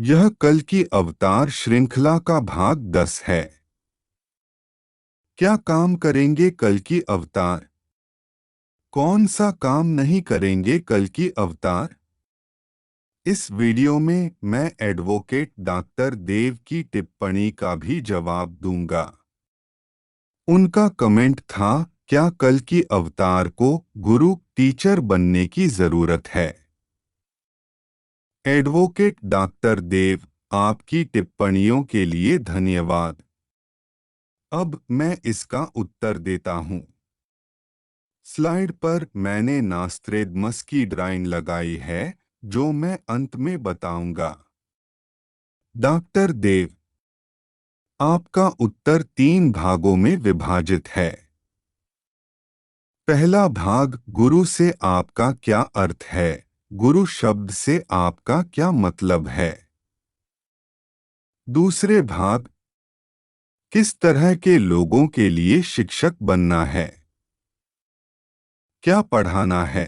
यह कल की अवतार श्रृंखला का भाग 10 है। क्या काम करेंगे कल की अवतार? कौन सा काम नहीं करेंगे कल की अवतार? इस वीडियो में मैं एडवोकेट डॉक्टर देव की टिप्पणी का भी जवाब दूंगा। उनका कमेंट था, क्या कल की अवतार को गुरु टीचर बनने की जरूरत है? एडवोकेट डॉक्टर देव, आपकी टिप्पणियों के लिए धन्यवाद। अब मैं इसका उत्तर देता हूं। स्लाइड पर मैंने नास्त्रेदमस की ड्राइंग लगाई है, जो मैं अंत में बताऊंगा। डॉक्टर देव, आपका उत्तर 3 भागों में विभाजित है। पहला भाग, गुरु से आपका क्या अर्थ है? गुरु शब्द से आपका क्या मतलब है? दूसरे भाग, किस तरह के लोगों के लिए शिक्षक बनना है? क्या पढ़ाना है?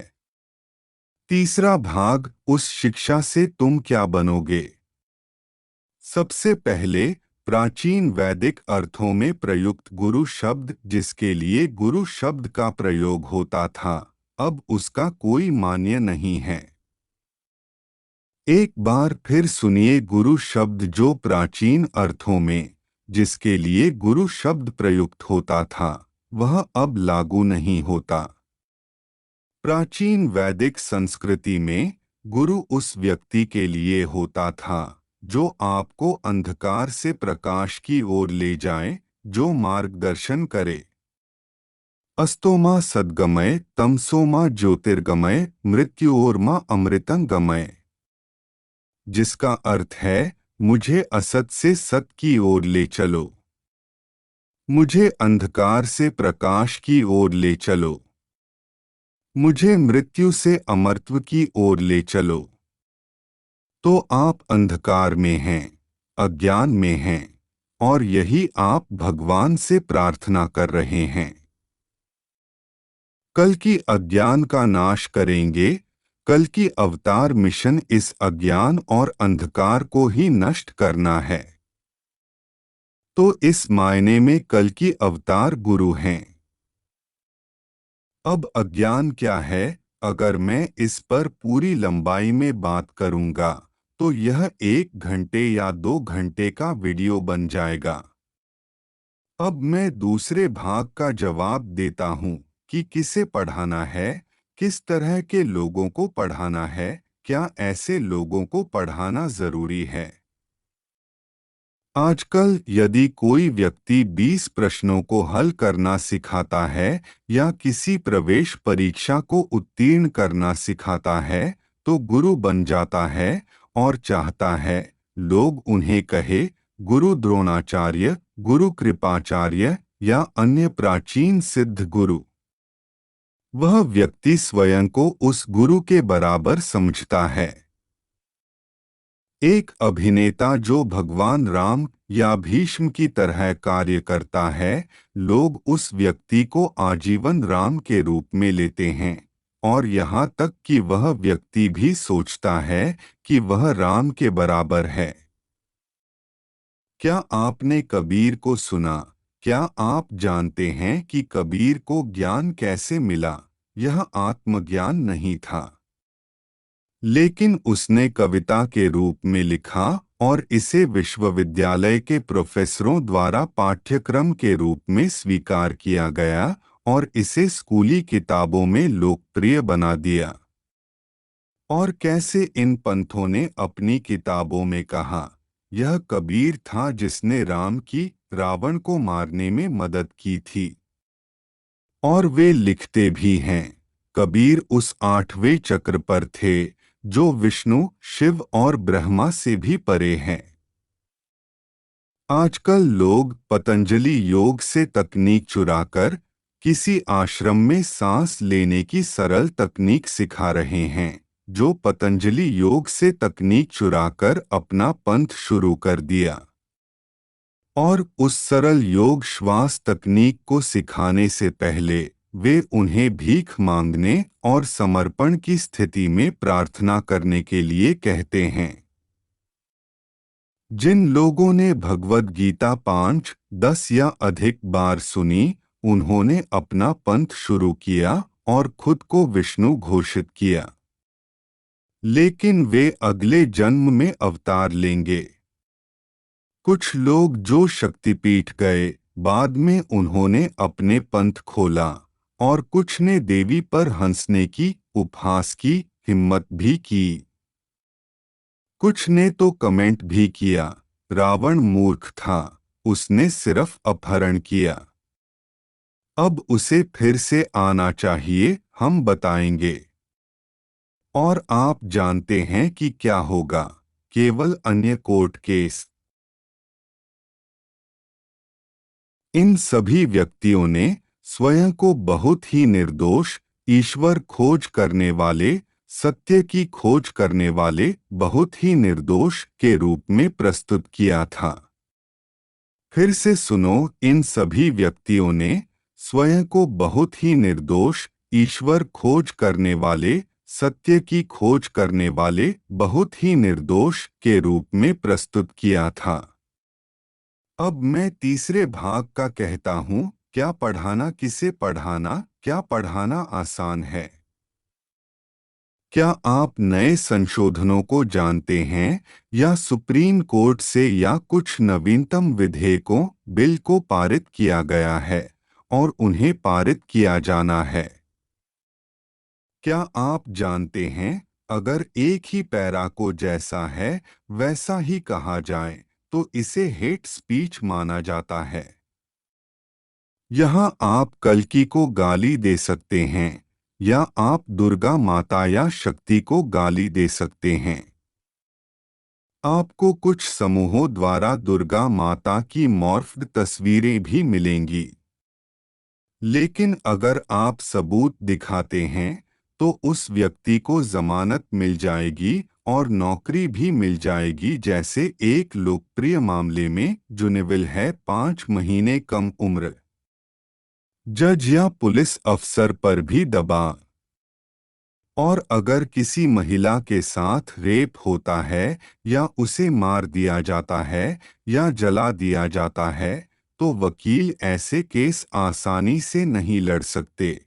तीसरा भाग, उस शिक्षा से तुम क्या बनोगे? सबसे पहले, प्राचीन वैदिक अर्थों में प्रयुक्त गुरु शब्द, जिसके लिए गुरु शब्द का प्रयोग होता था, अब उसका कोई मान्य नहीं है। एक बार फिर सुनिए, गुरु शब्द जो प्राचीन अर्थों में जिसके लिए गुरु शब्द प्रयुक्त होता था, वह अब लागू नहीं होता। प्राचीन वैदिक संस्कृति में गुरु उस व्यक्ति के लिए होता था जो आपको अंधकार से प्रकाश की ओर ले जाए, जो मार्गदर्शन करे। अस्तोमा सद्गमय, तमसोमा ज्योतिर्गमय, मृत्युओर्मा अमृतंगमय, जिसका अर्थ है, मुझे असत से सत की ओर ले चलो, मुझे अंधकार से प्रकाश की ओर ले चलो, मुझे मृत्यु से अमरत्व की ओर ले चलो। तो आप अंधकार में हैं, अज्ञान में हैं, और यही आप भगवान से प्रार्थना कर रहे हैं। कल की अज्ञान का नाश करेंगे। कल की अवतार मिशन इस अज्ञान और अंधकार को ही नष्ट करना है। तो इस मायने में कल की अवतार गुरु हैं। अब अज्ञान क्या है? अगर मैं इस पर पूरी लंबाई में बात करूंगा, तो यह 1 घंटे या 2 घंटे का वीडियो बन जाएगा। अब मैं दूसरे भाग का जवाब देता हूं कि किसे पढ़ाना है, किस तरह के लोगों को पढ़ाना है, क्या ऐसे लोगों को पढ़ाना जरूरी है। आजकल यदि कोई व्यक्ति 20 प्रश्नों को हल करना सिखाता है या किसी प्रवेश परीक्षा को उत्तीर्ण करना सिखाता है, तो गुरु बन जाता है और चाहता है लोग उन्हें कहे गुरु द्रोणाचार्य, गुरु कृपाचार्य या अन्य प्राचीन सिद्ध गुरु। वह व्यक्ति स्वयं को उस गुरु के बराबर समझता है। एक अभिनेता जो भगवान राम या भीष्म की तरह कार्य करता है, लोग उस व्यक्ति को आजीवन राम के रूप में लेते हैं, और यहाँ तक कि वह व्यक्ति भी सोचता है कि वह राम के बराबर है। क्या आपने कबीर को सुना? क्या आप जानते हैं कि कबीर को ज्ञान कैसे मिला? यह आत्मज्ञान नहीं था, लेकिन उसने कविता के रूप में लिखा और इसे विश्वविद्यालय के प्रोफेसरों द्वारा पाठ्यक्रम के रूप में स्वीकार किया गया और इसे स्कूली किताबों में लोकप्रिय बना दिया। और कैसे इन पंथों ने अपनी किताबों में कहा, यह कबीर था जिसने राम की रावण को मारने में मदद की थी। और वे लिखते भी हैं, कबीर उस 8वें चक्र पर थे जो विष्णु, शिव और ब्रह्मा से भी परे हैं। आजकल लोग पतंजलि योग से तकनीक चुराकर किसी आश्रम में सांस लेने की सरल तकनीक सिखा रहे हैं, जो पतंजलि योग से तकनीक चुराकर अपना पंथ शुरू कर दिया। और उस सरल योग श्वास तकनीक को सिखाने से पहले वे उन्हें भीख मांगने और समर्पण की स्थिति में प्रार्थना करने के लिए कहते हैं। जिन लोगों ने भगवद गीता 5-10 या अधिक बार सुनी, उन्होंने अपना पंथ शुरू किया और खुद को विष्णु घोषित किया। लेकिन वे अगले जन्म में अवतार लेंगे। कुछ लोग जो शक्तिपीठ गए, बाद में उन्होंने अपने पंथ खोला, और कुछ ने देवी पर हंसने की, उपहास की हिम्मत भी की। कुछ ने तो कमेंट भी किया, रावण मूर्ख था, उसने सिर्फ अपहरण किया। अब उसे फिर से आना चाहिए, हम बताएंगे। और आप जानते हैं कि क्या होगा? केवल अन्य कोर्ट केस। इन सभी व्यक्तियों ने स्वयं को बहुत ही निर्दोष, ईश्वर खोज करने वाले, सत्य की खोज करने वाले, बहुत ही निर्दोष के रूप में प्रस्तुत किया था। फिर से सुनो, इन सभी व्यक्तियों ने स्वयं को बहुत ही निर्दोष, ईश्वर खोज करने वाले, सत्य की खोज करने वाले, बहुत ही निर्दोष के रूप में प्रस्तुत किया था। अब मैं तीसरे भाग का कहता हूँ, क्या पढ़ाना, किसे पढ़ाना, क्या पढ़ाना आसान है? क्या आप नए संशोधनों को जानते हैं, या सुप्रीम कोर्ट से या कुछ नवीनतम विधेयकों, बिल को पारित किया गया है और उन्हें पारित किया जाना है? क्या आप जानते हैं, अगर एक ही पैरा को जैसा है वैसा ही कहा जाए तो इसे हेट स्पीच माना जाता है? यहाँ आप कल्कि को गाली दे सकते हैं, या आप दुर्गा माता या शक्ति को गाली दे सकते हैं। आपको कुछ समूहों द्वारा दुर्गा माता की मॉर्फ्ड तस्वीरें भी मिलेंगी। लेकिन अगर आप सबूत दिखाते हैं, तो उस व्यक्ति को जमानत मिल जाएगी और नौकरी भी मिल जाएगी, जैसे एक लोकप्रिय मामले में जुनेविल है, 5 महीने कम उम्र जज या पुलिस अफसर पर भी दबाव। और अगर किसी महिला के साथ रेप होता है, या उसे मार दिया जाता है, या जला दिया जाता है, तो वकील ऐसे केस आसानी से नहीं लड़ सकते।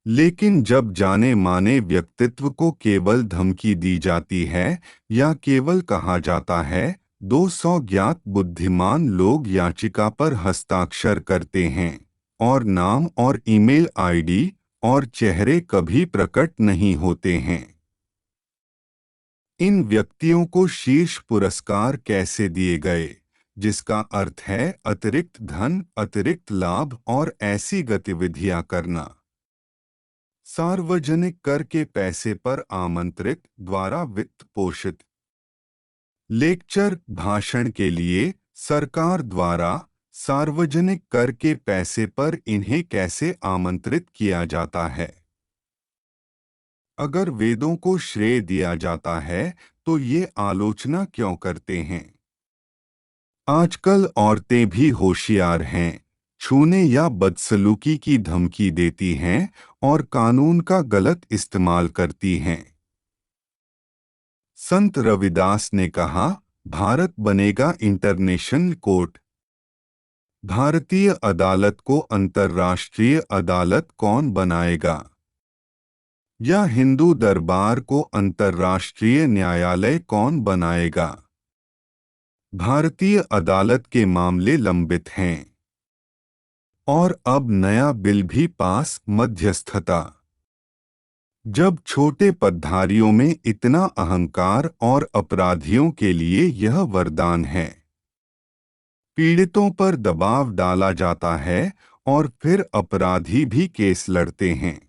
लेकिन जब जाने माने व्यक्तित्व को केवल धमकी दी जाती है, या केवल कहा जाता है, 200 ज्ञात बुद्धिमान लोग याचिका पर हस्ताक्षर करते हैं, और नाम और ईमेल आईडी और चेहरे कभी प्रकट नहीं होते हैं। इन व्यक्तियों को शीर्ष पुरस्कार कैसे दिए गए, जिसका अर्थ है अतिरिक्त धन, अतिरिक्त लाभ और ऐसी गतिविधियां करना? सार्वजनिक कर के पैसे पर आमंत्रित, द्वारा वित्त पोषित लेक्चर, भाषण के लिए सरकार द्वारा सार्वजनिक कर के पैसे पर इन्हें कैसे आमंत्रित किया जाता है? अगर वेदों को श्रेय दिया जाता है, तो ये आलोचना क्यों करते हैं? आजकल औरतें भी होशियार हैं, छूने या बदसलूकी की धमकी देती हैं और कानून का गलत इस्तेमाल करती हैं। संत रविदास ने कहा, भारत बनेगा इंटरनेशनल कोर्ट। भारतीय अदालत को अंतर्राष्ट्रीय अदालत कौन बनाएगा? या हिंदू दरबार को अंतर्राष्ट्रीय न्यायालय कौन बनाएगा? भारतीय अदालत के मामले लंबित हैं। और अब नया बिल भी पास, मध्यस्थता। जब छोटे पदधारियों में इतना अहंकार और अपराधियों के लिए यह वरदान है। पीड़ितों पर दबाव डाला जाता है और फिर अपराधी भी केस लड़ते हैं।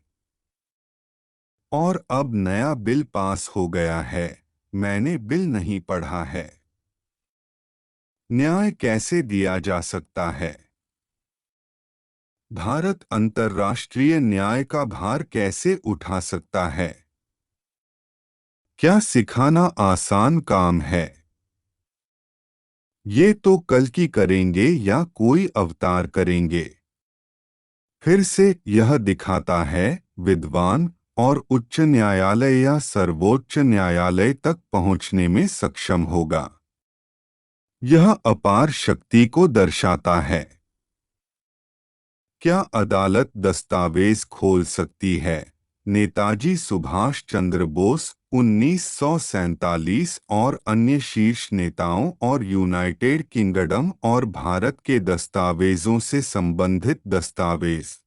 और अब नया बिल पास हो गया है, मैंने बिल नहीं पढ़ा है। न्याय कैसे दिया जा सकता है? भारत अंतर्राष्ट्रीय न्याय का भार कैसे उठा सकता है? क्या सिखाना आसान काम है? ये तो कल्कि करेंगे या कोई अवतार करेंगे। फिर से यह दिखाता है, विद्वान और उच्च न्यायालय या सर्वोच्च न्यायालय तक पहुंचने में सक्षम होगा। यह अपार शक्ति को दर्शाता है। क्या अदालत दस्तावेज खोल सकती है? नेताजी सुभाष चंद्र बोस 1947 और अन्य शीर्ष नेताओं और यूनाइटेड किंगडम और भारत के दस्तावेजों से संबंधित दस्तावेज।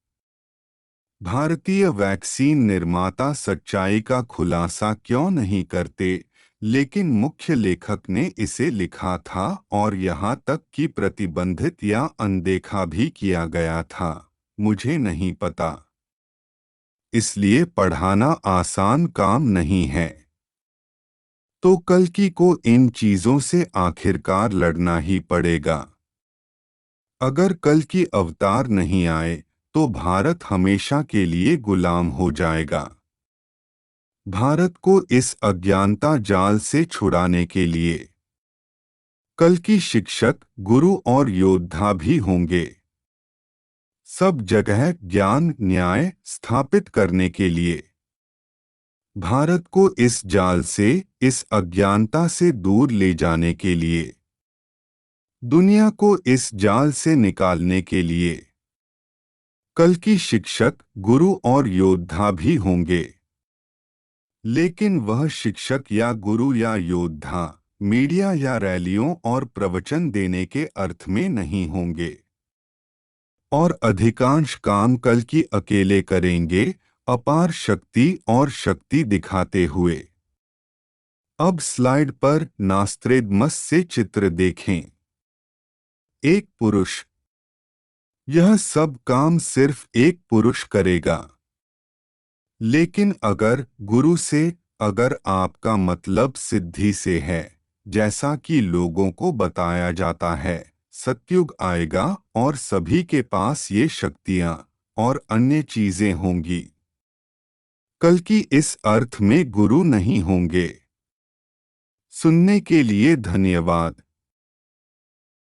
भारतीय वैक्सीन निर्माता सच्चाई का खुलासा क्यों नहीं करते, लेकिन मुख्य लेखक ने इसे लिखा था और यहाँ तक कि प्रतिबंधित या अनदेखा भी किया गया था। मुझे नहीं पता। इसलिए पढ़ाना आसान काम नहीं है। तो कल्कि को इन चीजों से आखिरकार लड़ना ही पड़ेगा। अगर कल्कि अवतार नहीं आए तो भारत हमेशा के लिए गुलाम हो जाएगा। भारत को इस अज्ञानता जाल से छुड़ाने के लिए कल्कि शिक्षक, गुरु और योद्धा भी होंगे। सब जगह ज्ञान न्याय स्थापित करने के लिए भारत को इस जाल से, इस अज्ञानता से दूर ले जाने के लिए, दुनिया को इस जाल से निकालने के लिए कल्कि शिक्षक, गुरु और योद्धा भी होंगे। लेकिन वह शिक्षक या गुरु या योद्धा मीडिया या रैलियों और प्रवचन देने के अर्थ में नहीं होंगे। और अधिकांश काम कल्कि अकेले करेंगे, अपार शक्ति और शक्ति दिखाते हुए। अब स्लाइड पर नास्त्रेदमस से चित्र देखें। एक पुरुष। यह सब काम सिर्फ एक पुरुष करेगा। लेकिन अगर गुरु से, अगर आपका मतलब सिद्धि से है, जैसा कि लोगों को बताया जाता है, सतयुग आएगा और सभी के पास ये शक्तियां और अन्य चीजें होंगी। कल्कि इस अर्थ में गुरु नहीं होंगे। सुनने के लिए धन्यवाद।